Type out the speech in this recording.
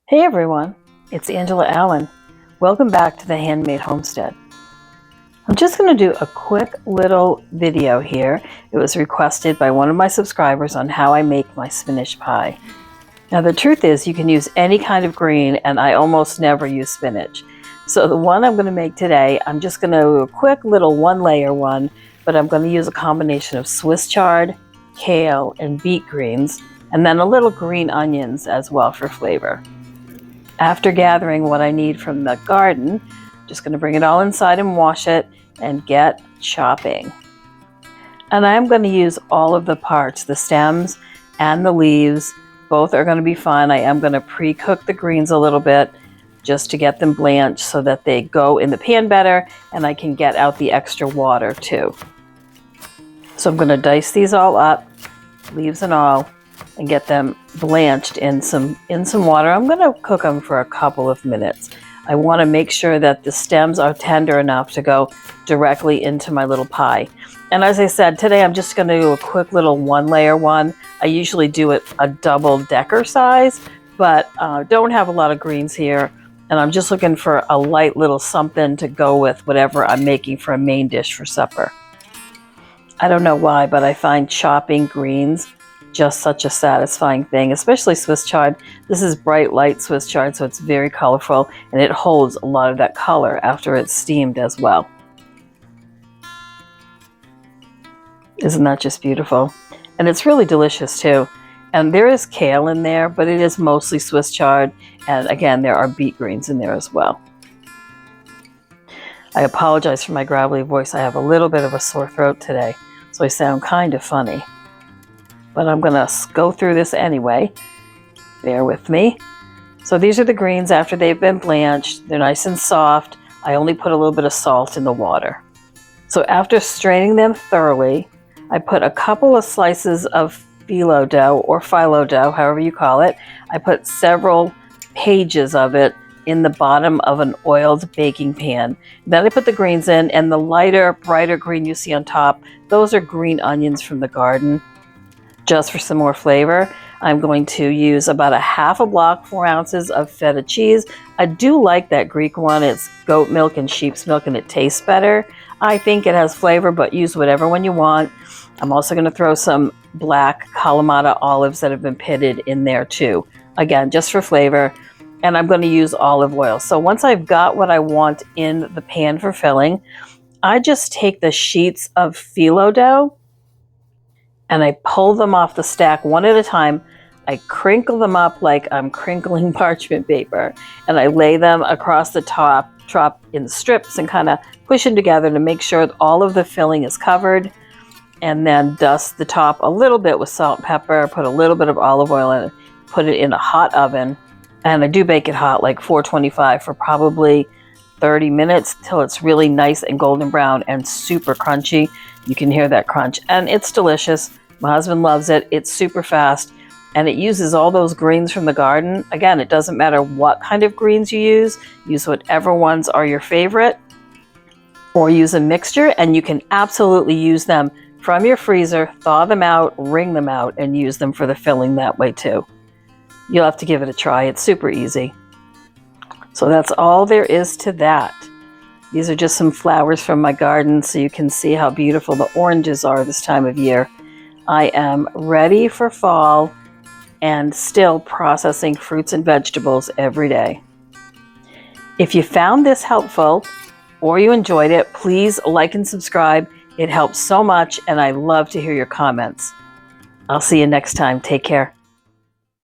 Hey everyone, it's Angela Allen. Welcome back to the Handmade Homestead. I'm just going to do a quick little video here. It was requested by one of my subscribers on how I make my spinach pie. Now the truth is you can use any kind of green, and I almost never use spinach. So the one I'm going to make today, I'm just going to do a quick little one layer one, but I'm going to use a combination of Swiss chard, kale, and beet greens, and then a little green onions as well for flavor. After gathering what I need from the garden, just going to bring it all inside and wash it and get chopping. And I am going to use all of the parts, the stems and the leaves. Both are going to be fine. I am going to pre-cook the greens a little bit just to get them blanched so that they go in the pan better and I can get out the extra water too. So I'm going to dice these all up, leaves and all, and get them blanched in some water. I'm going to cook them for a couple of minutes. I want to make sure that the stems are tender enough to go directly into my little pie. And as I said, today I'm just going to do a quick little one layer one. I usually do it a double decker size, but don't have a lot of greens here. And I'm just looking for a light little something to go with whatever I'm making for a main dish for supper. I don't know why, but I find chopping greens just such a satisfying thing, especially Swiss chard. This is bright light Swiss chard, so it's very colorful and it holds a lot of that color after it's steamed as well. Isn't that just beautiful? And it's really delicious too. And there is kale in there, but it is mostly Swiss chard. And again, there are beet greens in there as well. I apologize for my gravelly voice. I have a little bit of a sore throat today, so I sound kind of funny. But I'm going to go through this anyway. Bear with me. So these are the greens after they've been blanched. They're nice and soft. I only put a little bit of salt in the water. So after straining them thoroughly, I put a couple of slices of phyllo dough or phyllo dough, however you call it. I put several pages of it in the bottom of an oiled baking pan. Then I put the greens in, and the lighter, brighter green you see on top, those are green onions from the garden. Just for some more flavor, I'm going to use about a half a block, 4 ounces of feta cheese. I do like that Greek one. It's goat milk and sheep's milk and it tastes better. I think it has flavor, but use whatever one you want. I'm also going to throw some black Kalamata olives that have been pitted in there too. Again, just for flavor. And I'm going to use olive oil. So once I've got what I want in the pan for filling, I just take the sheets of phyllo dough and I pull them off the stack one at a time. I crinkle them up like I'm crinkling parchment paper, and I lay them across the top in strips and kind of push them together to make sure that all of the filling is covered, and then dust the top a little bit with salt and pepper, put a little bit of olive oil in it, put it in a hot oven, and I do bake it hot, like 425 for probably 30 minutes till it's really nice and golden brown and super crunchy. You can hear that crunch, and it's delicious. My husband loves it. It's super fast, and it uses all those greens from the garden. Again, it doesn't matter what kind of greens you use whatever ones are your favorite, or use a mixture, and you can absolutely use them from your freezer, thaw them out, wring them out, and use them for the filling that way too. You'll have to give it a try. It's super easy. So that's all there is to that. These are just some flowers from my garden, so you can see how beautiful the oranges are this time of year. I am ready for fall and still processing fruits and vegetables every day. If you found this helpful or you enjoyed it, please like and subscribe. It helps so much, and I love to hear your comments. I'll see you next time. Take care.